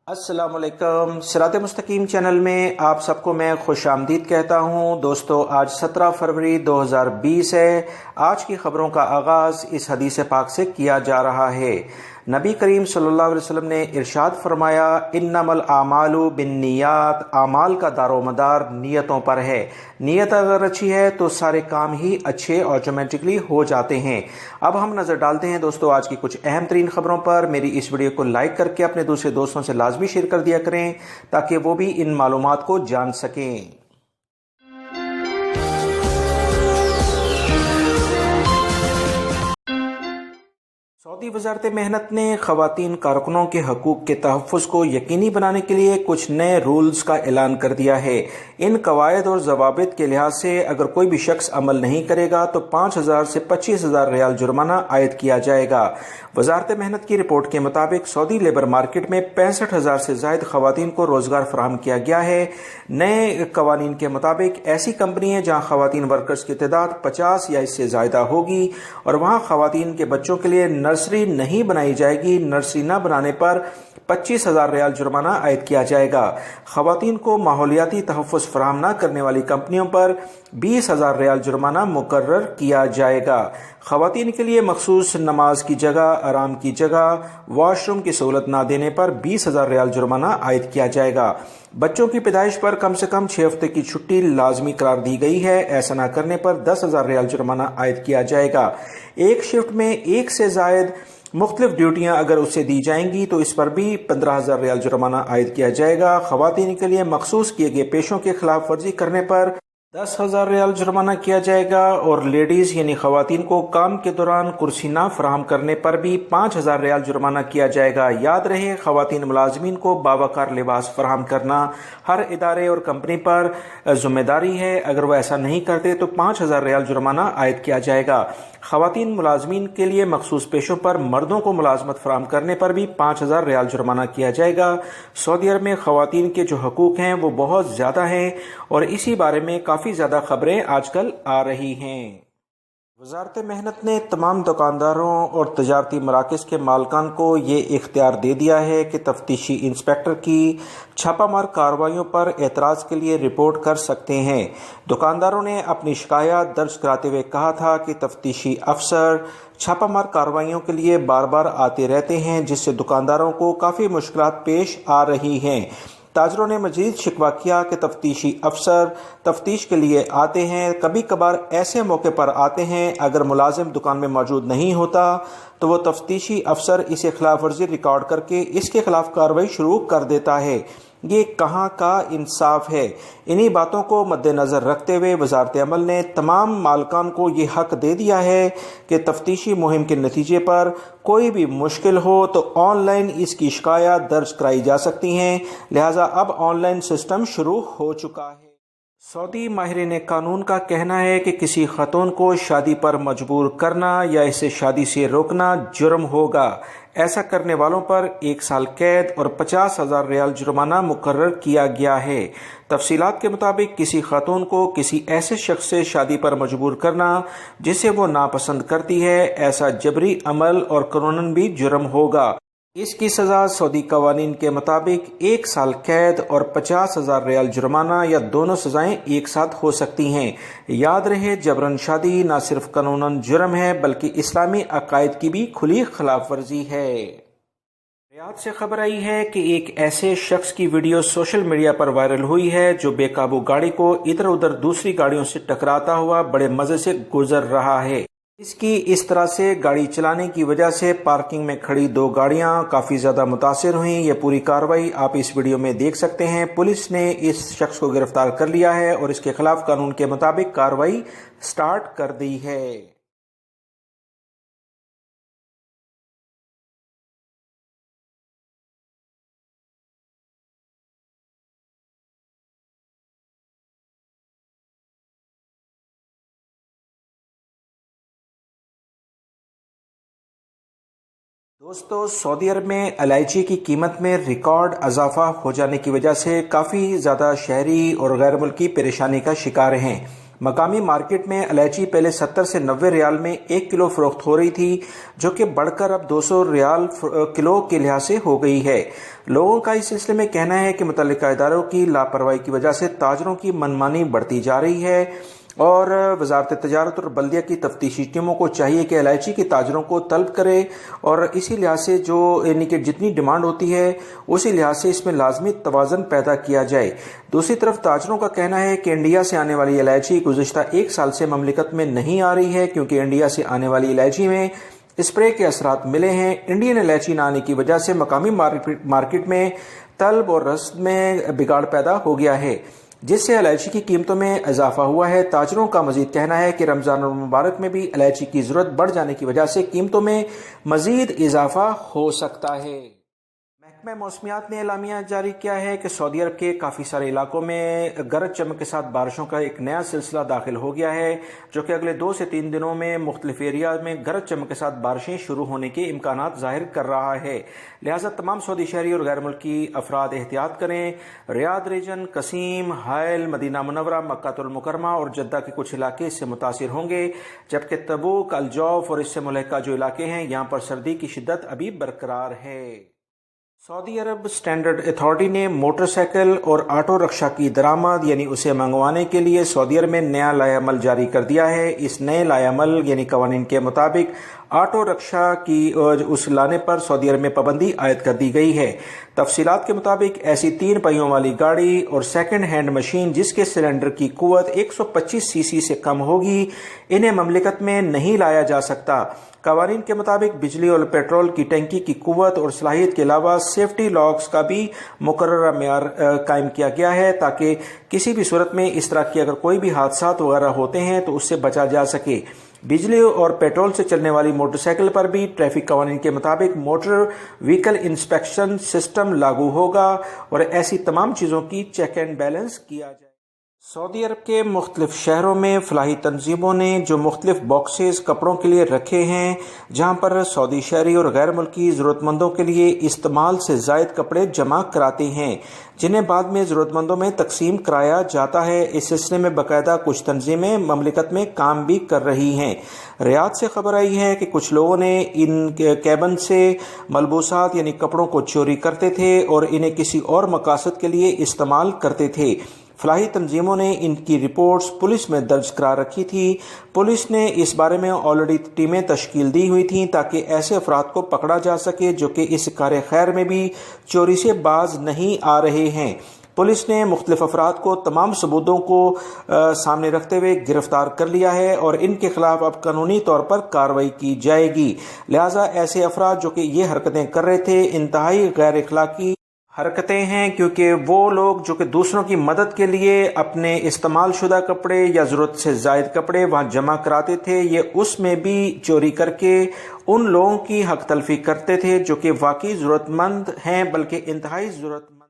अस्सलाम वालेकुम। सिरात मुस्तकीम चैनल में आप सबको मैं खुश आमदीद कहता हूँ। दोस्तों, आज 17 फरवरी 2020 है। आज की खबरों का आगाज़ इस हदीस पाक से किया जा रहा है। नबी करीम सल्लल्लाहु अलैहि वसल्लम ने इरशाद फरमाया, इन्नमल आमालु बिन्नियात, आमाल का दारोमदार नियतों पर है। नियत अगर अच्छी है तो सारे काम ही अच्छे ऑटोमेटिकली हो जाते हैं। अब हम नज़र डालते हैं दोस्तों आज की कुछ अहम तरीन खबरों पर। मेरी इस वीडियो को लाइक करके अपने दूसरे दोस्तों से लाजमी शेयर कर दिया करें ताकि वो भी इन मालूमात को जान सकें। सऊदी वजारत मेहनत ने खवातीन कारकुनों के हकूक के तहफ़्फ़ुज़ को यकीनी बनाने के लिए कुछ नए रूल्स का ऐलान कर दिया है। इन कवायद और ज़वाबित के लिहाज से अगर कोई भी शख्स अमल नहीं करेगा तो 5,000 से 25,000 रियाल जुर्माना आयद किया जाएगा। वजारत मेहनत की रिपोर्ट के मुताबिक सऊदी लेबर मार्केट में 65,000 से ज़ायद खवातीन को रोज़गार फराहम किया गया है। नए कवानीन के मुताबिक ऐसी कंपनी है जहाँ खवातीन वर्कर्स की तादाद 50 या इससे ज़्यादा होगी और वहाँ खवातीन के बच्चों के लिए नर्सरी नहीं बनाई जाएगी। नर्सरी न बनाने पर 25,000 रियाल जुर्माना आयद किया जाएगा। खवातीन को माहौलियाती तहफ़्फ़ुज़ फराहम न करने वाली कंपनियों पर 20,000 रियाल जुर्माना मुकर्रर किया जाएगा। खवातीन के लिए मखसूस नमाज की जगह, आराम की जगह, वॉशरूम की सहूलत न देने पर 20,000 रियाल जुर्माना आयद किया जाएगा। बच्चों की पैदाइश पर कम से कम 6 हफ्ते की छुट्टी लाजमी करार दी गई है। ऐसा न करने पर 10,000 रियाल जुर्माना आयद किया जाएगा। एक शिफ्ट में एक से ज़ायद मुख्तलिफ ड्यूटियां अगर उससे दी जाएंगी तो इस पर भी 15,000 रियाल जुर्माना आयद किया जाएगा। खवातीन के लिए मखसूस किए गए पेशों के खिलाफ वर्जी करने पर 10,000 रियाल जुर्माना किया जाएगा और लेडीज यानी खवातीन को काम के दौरान कुर्सी ना फराहम करने पर भी 5,000 रियाल जुर्माना किया जाएगा। याद रहे, खवातीन मुलाजमीन को बावकार लिबास फराहम करना हर इदारे और कंपनी पर जिम्मेदारी है। अगर वो ऐसा नहीं करते तो 5,000 रियाल जुर्माना आयद किया जाएगा। खवातीन मुलाजमीन के लिए मखसूस पेशों पर मर्दों को मुलाजमत फराहम करने पर भी 5,000 रियाल जुर्माना किया जाएगा। सऊदी अरब में खवातीन के जो हकूक हैं वो बहुत ज़्यादा हैं और इसी बारे में काफ़ी ज़्यादा खबरें आजकल आ रही हैं। वजारत मेहनत ने तमाम दुकानदारों और तजारती मराकज़ के मालकान को ये इख्तियार दे दिया है कि तफ्तीशी इंस्पेक्टर की छापामार कार्रवाइयों पर एतराज़ के लिए रिपोर्ट कर सकते हैं। दुकानदारों ने अपनी शिकायत दर्ज कराते हुए कहा था कि तफ्तीशी अफसर छापामार कार्रवाइयों के लिए बार बार आते रहते हैं जिससे दुकानदारों को काफ़ी मुश्किलात पेश आ रही हैं। ताजरों ने मजीद शिकवा किया कि तफ्तीशी अफसर तफ्तीश के लिए आते हैं, कभी कभार ऐसे मौके पर आते हैं अगर मुलाजिम दुकान में मौजूद नहीं होता तो वो तफ्तीशी अफसर इसे खिलाफ वर्जी रिकॉर्ड करके इसके खिलाफ कार्रवाई शुरू कर देता है। ये कहाँ का इंसाफ है। इन्हीं बातों को मद्देनजर रखते हुए वजारत अमल ने तमाम मालकान को ये हक दे दिया है कि तफ्तीशी मुहिम के नतीजे पर कोई भी मुश्किल हो तो ऑनलाइन इसकी शिकायत दर्ज कराई जा सकती हैं। लिहाजा अब ऑनलाइन सिस्टम शुरू हो चुका है। सऊदी माहिरीन कानून का कहना है कि किसी खातून को शादी पर मजबूर करना या इसे शादी से रोकना जुर्म होगा। ऐसा करने वालों पर 1 साल कैद और 50,000 रियाल जुर्माना मुकर्रर किया गया है। तफसीलात के मुताबिक किसी खातून को किसी ऐसे शख्स से शादी पर मजबूर करना जिसे वो नापसंद करती है, ऐसा जबरी अमल और कानूनन भी जुर्म होगा। इसकी सज़ा सऊदी कवानीन के मुताबिक 1 साल कैद और 50,000 रियाल जुर्माना या दोनों सज़ाएं एक साथ हो सकती हैं। याद रहे, जबरन शादी न सिर्फ कानूनन जुर्म है बल्कि इस्लामी अकायद की भी खुली खिलाफ वर्जी है। रियाद से खबर आई है कि एक ऐसे शख्स की वीडियो सोशल मीडिया पर वायरल हुई है जो बेकाबू गाड़ी को इधर उधर दूसरी गाड़ियों से टकराता हुआ बड़े मजे से गुजर रहा है। इसकी इस तरह से गाड़ी चलाने की वजह से पार्किंग में खड़ी 2 गाड़ियां काफ़ी ज़्यादा मुतासिर हुई। ये पूरी कार्रवाई आप इस वीडियो में देख सकते हैं। पुलिस ने इस शख्स को गिरफ्तार कर लिया है और इसके खिलाफ कानून के मुताबिक कार्रवाई स्टार्ट कर दी है। दोस्तों, सऊदी अरब में इलायची की कीमत में रिकॉर्ड इजाफा हो जाने की वजह से काफ़ी ज़्यादा शहरी और गैर मुल्की परेशानी का शिकार हैं। मकामी मार्केट में इलायची पहले 70 से 90 रियाल में 1 किलो फरोख्त हो रही थी, जो कि बढ़कर अब 200 रियाल किलो के लिहाज से हो गई है। लोगों का इस सिलसिले में कहना है कि मुतल्लिका इदारों की लापरवाही की वजह से ताजरों की मनमानी बढ़ती जा रही है और वजारत तजारत और बल्दिया की तफ्तीशी टीमों को चाहिए कि इलायची के ताजरों को तलब करे और इसी लिहाज से जो यानी कि जितनी डिमांड होती है उसी लिहाज से इसमें लाजमी तवाज़न पैदा किया जाए। दूसरी तरफ ताजरों का कहना है कि इंडिया से आने वाली इलायची गुज़िश्ता 1 साल से ममलिकत में नहीं आ रही है, क्योंकि इंडिया से आने वाली इलायची में स्प्रे के असरात मिले हैं। इंडियन इलायची न आने की वजह से मकामी मार्केट में तलब और रस्द में बिगाड़ पैदा हो गया है, जिससे इलायची की कीमतों में इजाफा हुआ है। ताजरों का मजीद कहना है कि रमजान मुबारक में भी इलायची की जरूरत बढ़ जाने की वजह से कीमतों में मजीद इजाफा हो सकता है। महकमा मौसमियात ने एलामिया जारी किया है कि सऊदी अरब के काफ़ी सारे इलाकों में गरज चमक के साथ बारिशों का एक नया सिलसिला दाखिल हो गया है, जो कि अगले 2 से 3 दिनों में मुख्तलिफ एरिया में गरज चमक के साथ बारिशें शुरू होने के इम्कानात जाहिर कर रहा है। लिहाजा तमाम सऊदी शहरी और गैर मुल्की अफराद एहतियात करें। रियाद रीजन, कसीम, हायल, मदीना मुनव्वरा, मक्कातुल मुकरमा और जद्दा के कुछ इलाके इससे मुतासिर होंगे, जबकि तबूक, अल-जौफ और इससे मुल्हिका जो इलाके हैं यहाँ पर सर्दी की शिद्दत अभी बरकरार है। सऊदी अरब स्टैंडर्ड अथॉरिटी ने मोटरसाइकिल और ऑटो रिक्शा की दरामद यानी उसे मंगवाने के लिए सऊदी अरब में नया लायामल जारी कर दिया है। इस नए लायामल यानी कवानीन के मुताबिक ऑटो रिक्शा की उस लाने पर सऊदी अरब में पाबंदी आयद कर दी गई है। तफसीलात के मुताबिक ऐसी 3 पहियों वाली गाड़ी और सेकंड हैंड मशीन जिसके सिलेंडर की कुव्वत 125 सीसी से कम होगी, इन्हें ममलिकत में नहीं लाया जा सकता। कवानीन के मुताबिक बिजली और पेट्रोल की टंकी की कुव्वत और सलाहियत के अलावा सेफ्टी लॉक्स का भी मुकर्ररा मेयार कायम किया गया है, ताकि किसी भी सूरत में इस तरह की अगर कोई भी हादसात वगैरह होते हैं तो उससे बचा जा सके। बिजली और पेट्रोल से चलने वाली मोटरसाइकिल पर भी ट्रैफिक कवानीन के मुताबिक मोटर व्हीकल इंस्पेक्शन सिस्टम लागू होगा और ऐसी तमाम चीज़ों की चेक एंड बैलेंस किया जाए। सऊदी अरब के मुख्तलिफ शहरों में फलाही तंजीमों ने जो मुख्तलिफ बॉक्सेस कपड़ों के लिए रखे हैं, जहां पर सऊदी शहरी और गैर मुल्की ज़रूरतमंदों के लिए इस्तेमाल से ज़ायद कपड़े जमा कराते हैं, जिन्हें बाद में ज़रूरतमंदों में तकसीम कराया जाता है। इस सिलसिले में बाकायदा कुछ तंजीमें ममलिकत में काम भी कर रही हैं। रियाद से खबर आई है कि कुछ लोगों ने इन कैबन से मलबूसात यानी कपड़ों को चोरी करते थे और इन्हें किसी और मकासद के लिए इस्तेमाल करते थे। फलाही तंजीमों ने इनकी रिपोर्ट्स पुलिस में दर्ज करा रखी थी। पुलिस ने इस बारे में ऑलरेडी टीमें तश्कील दी हुई थी ताकि ऐसे अफराद को पकड़ा जा सके जो कि इस कार खैर में भी चोरी से बाज नहीं आ रहे हैं। पुलिस ने मुख्तलिफ अफराद को तमाम सबूतों को सामने रखते हुए गिरफ्तार कर लिया है और इनके खिलाफ अब कानूनी तौर पर कार्रवाई की जाएगी। लिहाजा ऐसे अफराद जो कि ये हरकतें कर रहे थे इंतहाई गैर इखलाकी हरकतें हैं, क्योंकि वो लोग जो कि दूसरों की मदद के लिए अपने इस्तेमाल शुदा कपड़े या ज़रूरत से ज़ायद कपड़े वहाँ जमा कराते थे, ये उसमें भी चोरी करके उन लोगों की हक तलफी करते थे जो कि वाकई ज़रूरतमंद हैं, बल्कि इंतहाई ज़रूरतमंद।